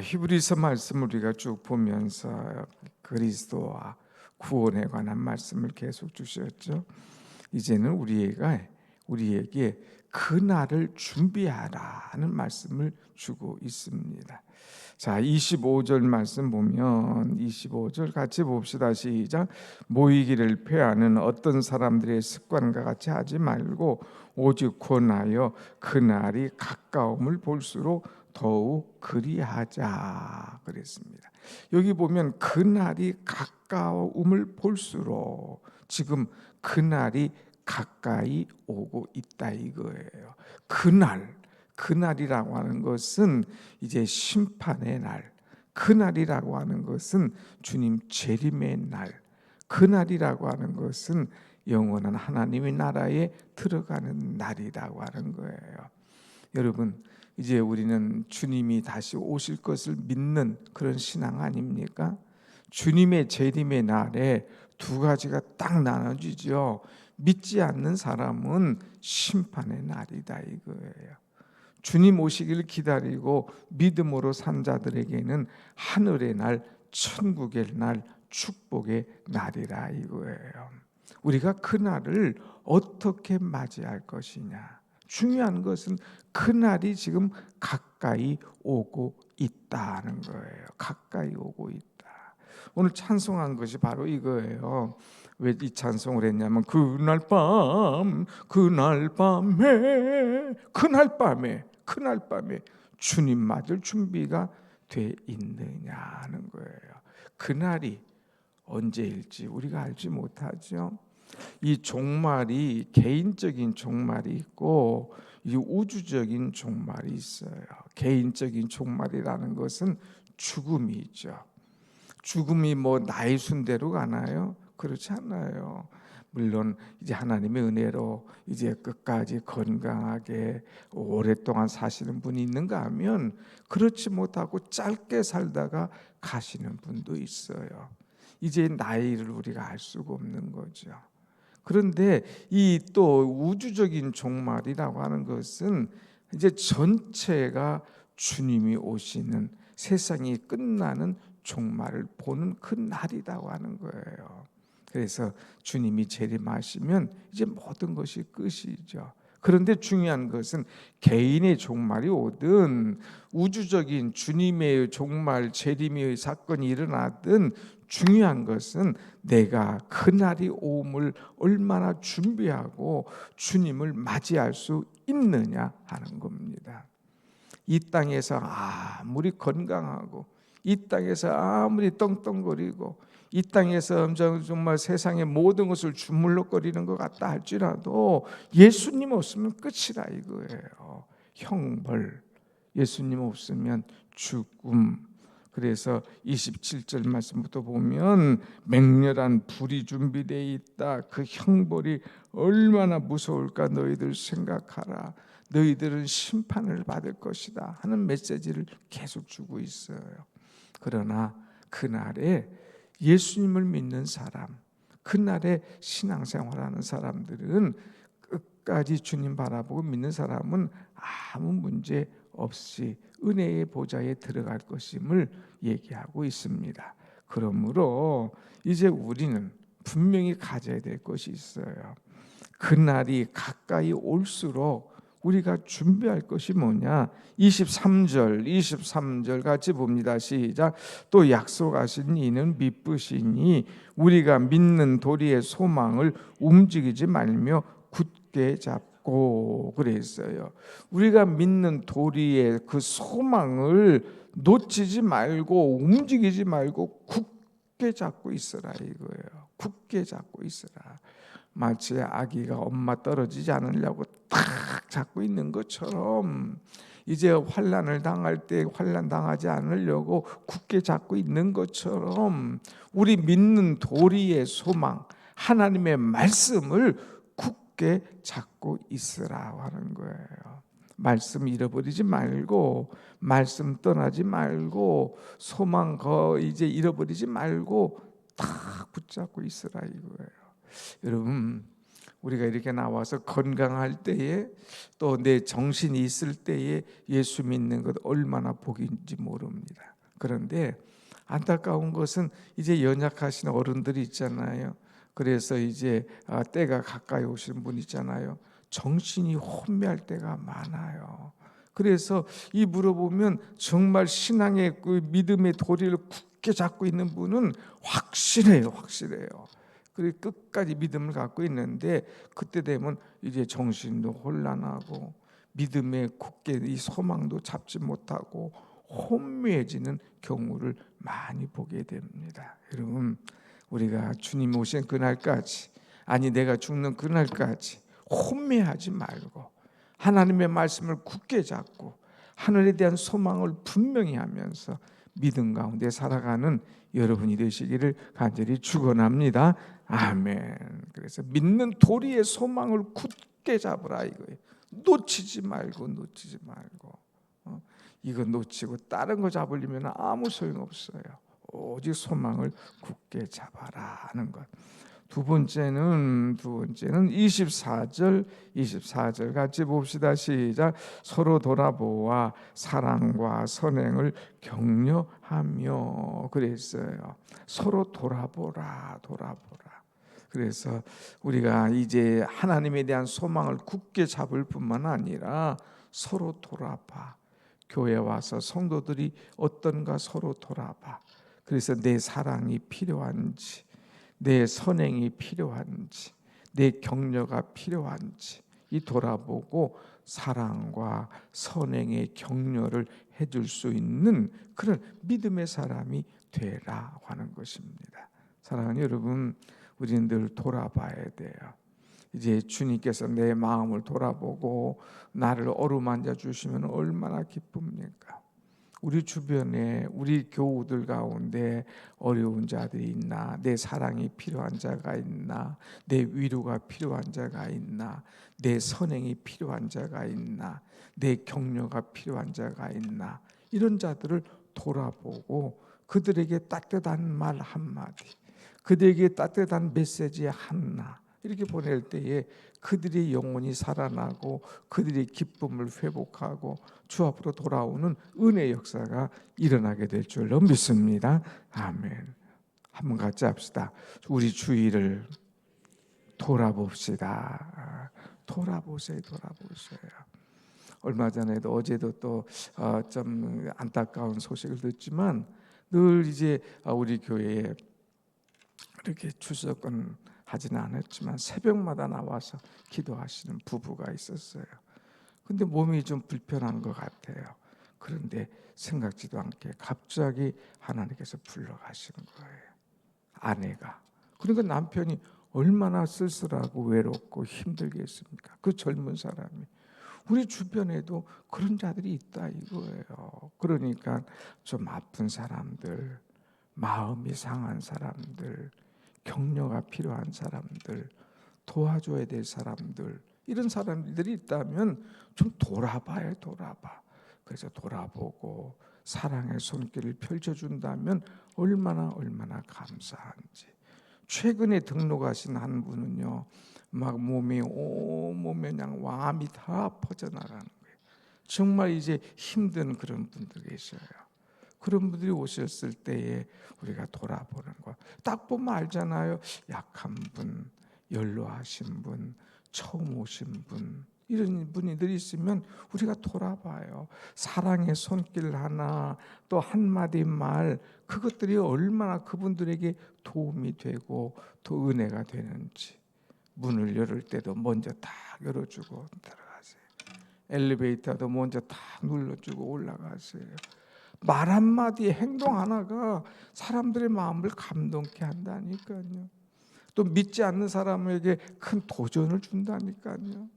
히브리서 말씀을 우리가 쭉 보면서 그리스도와 구원에 관한 말씀을 계속 주셨죠. 이제는 우리에게 그 날을 준비하라는 말씀을 주고 있습니다. 자, 25절 말씀 보면 25절 같이 봅시다. 시작. 모이기를 패하는 어떤 사람들의 습관과 같이 하지 말고 오직 권하여 그날이 가까움을 볼수록 더욱 그리하자 그랬습니다. 여기 보면 그날이 가까움을 볼수록 지금 그날이 가까이 오고 있다 이거예요. 그날이라고 하는 것은 이제 심판의 날, 그날이라고 하는 것은 주님 재림의 날, 그날이라고 하는 것은 영원한 하나님의 나라에 들어가는 날이라고 하는 거예요. 여러분, 이제 우리는 주님이 다시 오실 것을 믿는 그런 신앙 아닙니까? 주님의 재림의 날에 두 가지가 딱 나눠지죠. 믿지 않는 사람은 심판의 날이다 이거예요. 주님 오시기를 기다리고 믿음으로 산 자들에게는 하늘의 날, 천국의 날, 축복의 날이라 이거예요. 우리가 그 날을 어떻게 맞이할 것이냐. 중요한 것은 그 날이 지금 가까이 오고 있다는 거예요. 가까이 오고 있다. 오늘 찬송한 것이 바로 이거예요. 왜 이 찬송을 했냐면 그날 밤에 주님 맞을 준비가 돼 있느냐는 거예요. 그날이 언제일지 우리가 알지 못하죠. 이 종말이 개인적인 종말이 있고 이 우주적인 종말이 있어요. 개인적인 종말이라는 것은 죽음이 있죠. 죽음이 뭐 나의 순대로 가나요? 그렇지 않아요. 물론 이제 하나님의 은혜로 이제 끝까지 건강하게 오랫동안 사시는 분이 있는가 하면 그렇지 못하고 짧게 살다가 가시는 분도 있어요. 이제 나이를 우리가 알 수가 없는 거죠. 그런데 이 또 우주적인 종말이라고 하는 것은 이제 전체가 주님이 오시는 세상이 끝나는 종말을 보는 그 날이라고 하는 거예요. 그래서 주님이 재림하시면 이제 모든 것이 끝이죠. 그런데 중요한 것은 개인의 종말이 오든 우주적인 주님의 종말 재림의 사건이 일어나든 중요한 것은 내가 그날이 오음을 얼마나 준비하고 주님을 맞이할 수 있느냐 하는 겁니다. 이 땅에서 아무리 건강하고 이 땅에서 아무리 떵떵거리고 이 땅에서 정말 세상의 모든 것을 주물럭거리는 것 같다 할지라도 예수님 없으면 끝이다 이거예요. 형벌, 예수님 없으면 죽음. 그래서 27절 말씀부터 보면 맹렬한 불이 준비되어 있다. 그 형벌이 얼마나 무서울까 너희들 생각하라. 너희들은 심판을 받을 것이다 하는 메시지를 계속 주고 있어요. 그러나 그날에 예수님을 믿는 사람, 그날에 신앙생활하는 사람들은 끝까지 주님 바라보고 믿는 사람은 아무 문제 없이 은혜의 보좌에 들어갈 것임을 얘기하고 있습니다. 그러므로 이제 우리는 분명히 가져야 될 것이 있어요. 그날이 가까이 올수록 우리가 준비할 것이 뭐냐? 23절 같이 봅니다. 시작. 또 약속하신 이는 미쁘시니 우리가 믿는 도리의 소망을 움직이지 말며 굳게 잡고 그랬어요. 우리가 믿는 도리의 그 소망을 놓치지 말고 움직이지 말고 굳게 잡고 있으라 이거예요. 굳게 잡고 있으라. 마치 아기가 엄마 떨어지지 않으려고 딱 잡고 있는 것처럼 이제 환난을 당할 때 환난 당하지 않으려고 굳게 잡고 있는 것처럼 우리 믿는 도리의 소망 하나님의 말씀을 굳게 잡고 있으라고 하는 거예요. 말씀 잃어버리지 말고 말씀 떠나지 말고 소망 이제 잃어버리지 말고 딱 붙잡고 있으라 이거예요. 여러분, 우리가 이렇게 나와서 건강할 때에 또 내 정신이 있을 때에 예수 믿는 것 얼마나 복인지 모릅니다. 그런데 안타까운 것은 이제 연약하신 어른들이 있잖아요. 그래서 이제 때가 가까이 오신 분 있잖아요. 정신이 혼미할 때가 많아요. 그래서 이 물어보면 정말 신앙의 그 믿음의 도리를 굳게 잡고 있는 분은 확실해요. 그리고 끝까지 믿음을 갖고 있는데 그때 되면 이제 정신도 혼란하고 믿음의 굳게 이 소망도 잡지 못하고 혼미해지는 경우를 많이 보게 됩니다. 여러분, 우리가 주님 오신 그날까지, 아니 내가 죽는 그날까지 혼미하지 말고 하나님의 말씀을 굳게 잡고 하늘에 대한 소망을 분명히 하면서 믿음 가운데 살아가는 여러분이 되시기를 간절히 축원합니다. 아멘. 그래서 믿는 도리의 소망을 굳게 잡으라 이거예요. 놓치지 말고 이거 놓치고 다른 거 잡으려면 아무 소용 없어요. 오직 소망을 굳게 잡아라 하는 것. 두 번째는 24절 같이 봅시다. 시작. 서로 돌아보아 사랑과 선행을 격려하며 그랬어요. 서로 돌아보라. 그래서 우리가 이제 하나님에 대한 소망을 굳게 잡을 뿐만 아니라 서로 돌아봐. 교회 와서 성도들이 어떤가 서로 돌아봐. 그래서 내 사랑이 필요한지, 내 선행이 필요한지, 내 격려가 필요한지 이 돌아보고 사랑과 선행의 격려를 해줄 수 있는 그런 믿음의 사람이 되라 하는 것입니다. 사랑하는 여러분, 우리는 늘 돌아봐야 돼요. 이제 주님께서 내 마음을 돌아보고 나를 어루만져 주시면 얼마나 기쁩니까? 우리 주변에 우리 교우들 가운데 어려운 자들이 있나? 내 사랑이 필요한 자가 있나? 내 위로가 필요한 자가 있나? 내 선행이 필요한 자가 있나? 내 격려가 필요한 자가 있나? 이런 자들을 돌아보고 그들에게 따뜻한 말 한마디, 그들에게 따뜻한 메시지 하나 이렇게 보낼 때에 그들의 영혼이 살아나고 그들의 기쁨을 회복하고 주 앞으로 돌아오는 은혜의 역사가 일어나게 될 줄로 믿습니다. 아멘. 한번 같이 합시다. 우리 주위를 돌아봅시다. 돌아보세요. 얼마 전에도 어제도 또 좀 안타까운 소식을 듣지만 늘 이제 우리 교회에 이렇게 출석은 하지는 않았지만 새벽마다 나와서 기도하시는 부부가 있었어요. 근데 몸이 좀 불편한 것 같아요. 그런데 생각지도 않게 갑자기 하나님께서 불러가시는 거예요. 아내가. 그러니까 남편이 얼마나 쓸쓸하고 외롭고 힘들겠습니까? 그 젊은 사람이. 우리 주변에도 그런 자들이 있다 이거예요. 그러니까 좀 아픈 사람들, 마음이 상한 사람들, 격려가 필요한 사람들, 도와줘야 될 사람들, 이런 사람들이 있다면 좀 돌아봐. 그래서 돌아보고 사랑의 손길을 펼쳐준다면 얼마나 감사한지. 최근에 등록하신 한 분은요, 막 몸에 온몸에 그냥 암이 다 퍼져나가는 거예요. 정말 이제 힘든 그런 분들 계셔요. 그런 분들이 오셨을 때에 우리가 돌아보는 거. 딱 보면 알잖아요. 약한 분, 연로하신 분, 처음 오신 분, 이런 분들이 있으면 우리가 돌아봐요. 사랑의 손길 하나, 또 한마디 말, 그것들이 얼마나 그분들에게 도움이 되고 또 은혜가 되는지. 문을 열을 때도 먼저 딱 열어주고 들어가세요. 엘리베이터도 먼저 딱 눌러주고 올라가세요. 말 한마디, 행동 하나가 사람들의 마음을 감동케 한다니까요. 또 믿지 않는 사람에게 큰 도전을 준다니까요.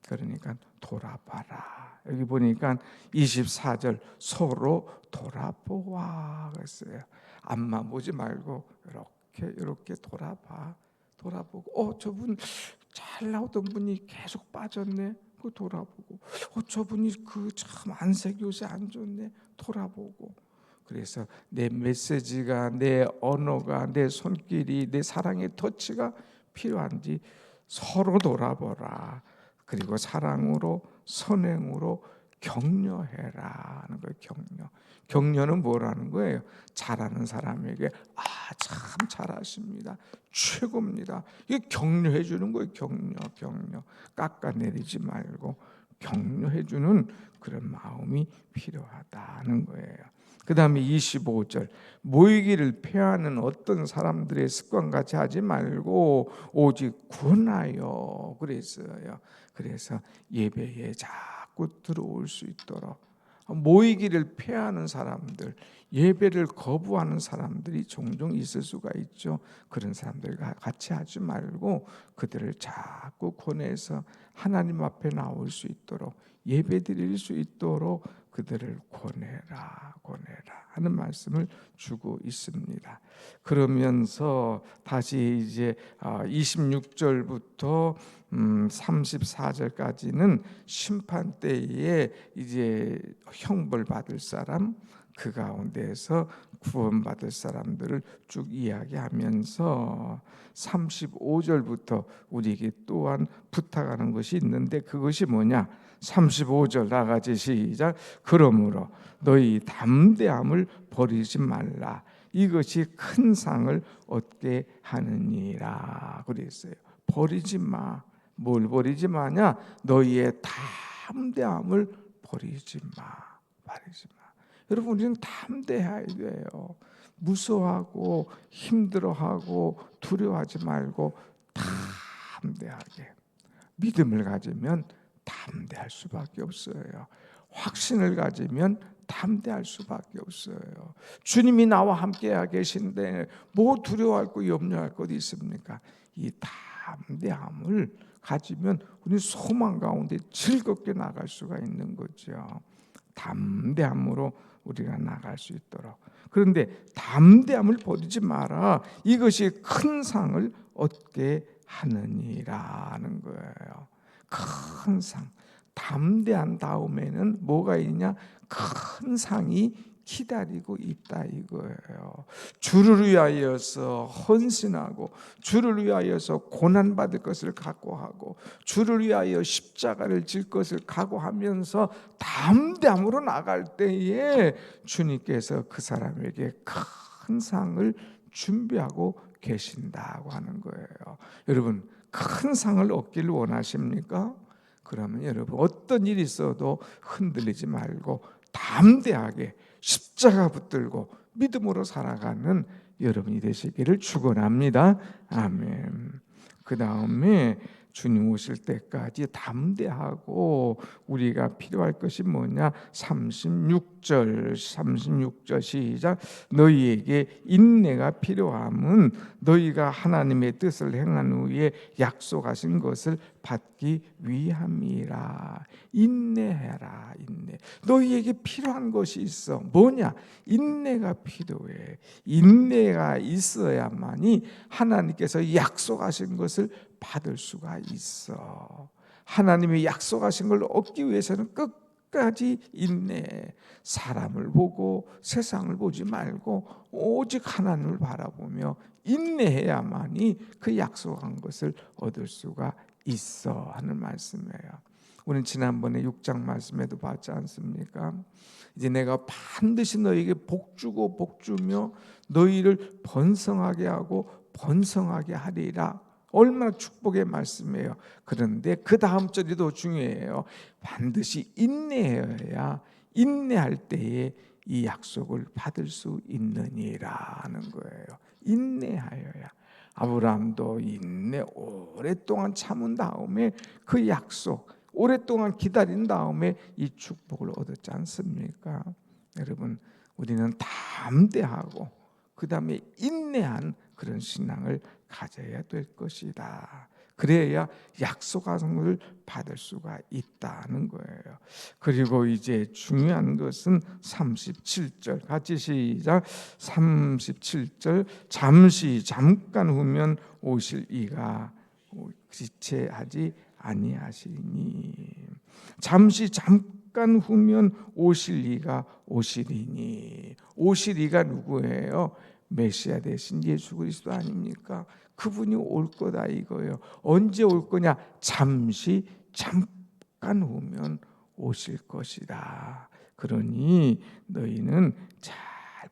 그러니까 돌아봐라. 여기 보니까 24절 서로 돌아보아 그랬어요. 앞만 보지 말고 이렇게 돌아보고 저분 잘 나오던 분이 계속 빠졌네. 그 돌아보고 저분이 그 참 안색이 요새 안 좋네. 돌아보고. 그래서 내 메시지가, 내 언어가, 내 손길이, 내 사랑의 터치가 필요한지 서로 돌아보라. 그리고 사랑으로, 선행으로 격려해라 하는 거예요. 격려. 격려는 뭐라는 거예요? 잘하는 사람에게 참 잘하십니다. 최고입니다. 이게 격려해 주는 거예요. 격려. 깎아내리지 말고 격려해 주는 그런 마음이 필요하다는 거예요. 그 다음에 25절, 모이기를 폐하는 어떤 사람들의 습관같이 하지 말고 오직 구원하여 그랬어요. 그래서 예배에 자꾸 들어올 수 있도록, 모이기를 폐하는 사람들, 예배를 거부하는 사람들이 종종 있을 수가 있죠. 그런 사람들과 같이 하지 말고 그들을 자꾸 권해서 하나님 앞에 나올 수 있도록, 예배 드릴 수 있도록 그들을 권해라 하는 말씀을 주고 있습니다. 그러면서 다시 이제 26절부터 34절까지는 심판 때에 이제 형벌 받을 사람, 그 가운데에서 구원받을 사람들을 쭉 이야기하면서 35절부터 우리에게 또한 부탁하는 것이 있는데, 그것이 뭐냐? 35절 나같이 시작. 그러므로 너희 담대함을 버리지 말라. 이것이 큰 상을 얻게 하느니라 그랬어요. 버리지 마. 뭘 버리지 마냐? 너희의 담대함을 버리지 마. 여러분, 우리는 담대해야 돼요. 무서워하고 힘들어하고 두려워하지 말고 담대하게 믿음을 가지면 담대할 수밖에 없어요. 확신을 가지면 담대할 수밖에 없어요. 주님이 나와 함께 계신데 뭐 두려워할 거 염려할 것이 있습니까? 이 담대함을 가지면 우리 소망 가운데 즐겁게 나갈 수가 있는 거죠. 담대함으로 우리가 나갈 수 있도록. 그런데 담대함을 버리지 마라. 이것이 큰 상을 얻게 하느니라는 거예요. 큰 상. 담대한 다음에는 뭐가 있냐? 큰 상이 기다리고 있다 이거예요. 주를 위하여서 헌신하고, 주를 위하여서 고난받을 것을 각오하고, 주를 위하여 십자가를 질 것을 각오하면서 담대함으로 나갈 때에 주님께서 그 사람에게 큰 상을 준비하고 계신다고 하는 거예요. 여러분, 큰 상을 얻기를 원하십니까? 그러면 여러분, 어떤 일이 있어도 흔들리지 말고 담대하게 십자가 붙들고 믿음으로 살아가는 여러분이 되시기를 축원합니다. 아멘. 그 다음에 주님 오실 때까지 담대하고 우리가 필요할 것이 뭐냐? 36절 시작. 너희에게 인내가 필요함은 너희가 하나님의 뜻을 행한 후에 약속하신 것을 받기 위함이라. 인내해라. 인내. 너희에게 필요한 것이 있어. 뭐냐? 인내가 필요해. 인내가 있어야만이 하나님께서 약속하신 것을 받을 수가 있어. 하나님이 약속하신 걸 얻기 위해서는 끝까지 인내해. 사람을 보고 세상을 보지 말고 오직 하나님을 바라보며 인내해야만이 그 약속한 것을 얻을 수가 있어 하는 말씀이에요. 우리는 지난번에 6장 말씀에도 봤지 않습니까? 이제 내가 반드시 너희에게 복주고 복주며 너희를 번성하게 하고 번성하게 하리라. 얼마나 축복의 말씀이에요. 그런데 그 다음 절이 더 중요해요. 반드시 인내해야, 인내할 때에 이 약속을 받을 수 있느니라는 거예요. 인내하여야. 아브라함도 인내 오랫동안 참은 다음에 그 약속, 오랫동안 기다린 다음에 이 축복을 얻었지 않습니까? 여러분, 우리는 담대하고 그 다음에 인내한 그런 신앙을 가져야 될 것이다. 그래야 약속한 것을 받을 수가 있다는 거예요. 그리고 이제 중요한 것은 37절 같이 시작. 37절 잠깐 후면 오실 이가 지체하지 아니하시니. 잠깐 후면 오실 이가 오시리니. 오실 이가 누구예요? 메시아 되신 예수 그리스도 아닙니까? 그분이 올 거다 이거예요. 언제 올 거냐? 잠깐 후면 오실 것이다. 그러니 너희는 잘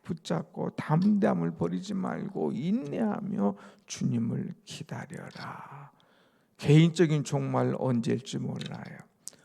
붙잡고 담대함을 버리지 말고 인내하며 주님을 기다려라. 개인적인 종말 언제일지 몰라요.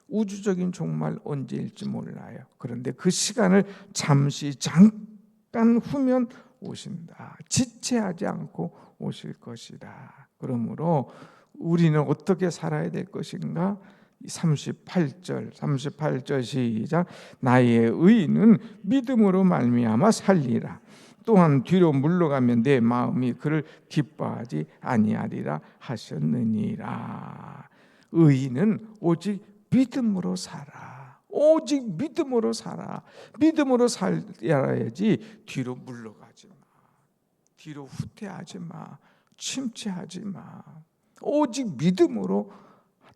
우주적인 종말 언제일지 몰라요. 그런데 그 시간을 잠깐 후면 오신다. 지체하지 않고 오실 것이다. 그러므로 우리는 어떻게 살아야 될 것인가? 38절 시작. 나의 의인은 믿음으로 말미암아 살리라. 또한 뒤로 물러가면 내 마음이 그를 기뻐하지 아니하리라 하셨느니라. 의인은 오직 믿음으로 살아. 오직 믿음으로 살아. 믿음으로 살아야지 뒤로 물러가지 마. 뒤로 후퇴하지 마. 침체하지 마. 오직 믿음으로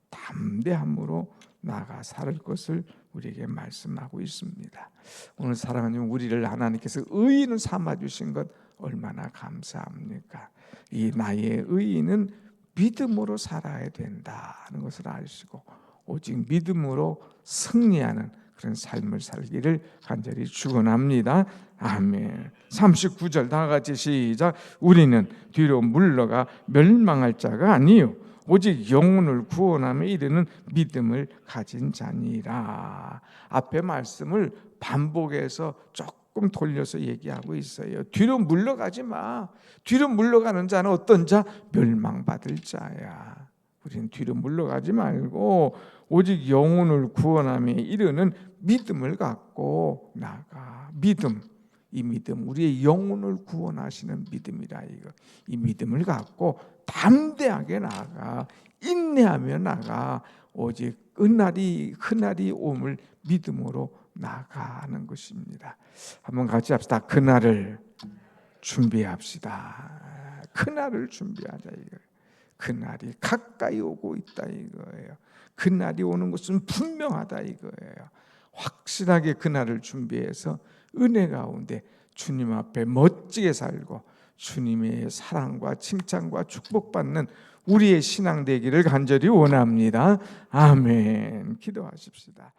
담대함으로 나아가 살 것을 우리에게 말씀하고 있습니다. 오늘 사랑하는 우리를 하나님께서 의인을 삼아주신 것 얼마나 감사합니까? 이 나의 의인은 믿음으로 살아야 된다는 것을 아시고 오직 믿음으로 승리하는 그런 삶을 살기를 간절히 축원합니다. 아멘. 39절 다 같이 시작. 우리는 뒤로 물러가 멸망할 자가 아니요 오직 영혼을 구원함에 이르는 믿음을 가진 자니라. 앞에 말씀을 반복해서 조금 돌려서 얘기하고 있어요. 뒤로 물러가지 마. 뒤로 물러가는 자는 어떤 자? 멸망받을 자야. 우리는 뒤로 물러가지 말고 오직 영혼을 구원함에 이르는 믿음을 갖고 나가. 믿음. 이 믿음, 우리의 영혼을 구원하시는 믿음이라 이거. 이 믿음을 갖고 담대하게 나가, 인내하며 나가. 오직 은날이 그날이 옴을 믿음으로 나가는 것입니다. 한번 같이 합시다. 그날을 준비합시다. 그날을 준비하자 이거예요. 그날이 가까이 오고 있다 이거예요. 그날이 오는 것은 분명하다 이거예요. 확실하게 그날을 준비해서 은혜 가운데 주님 앞에 멋지게 살고 주님의 사랑과 칭찬과 축복받는 우리의 신앙 되기를 간절히 원합니다. 아멘. 기도하십시다.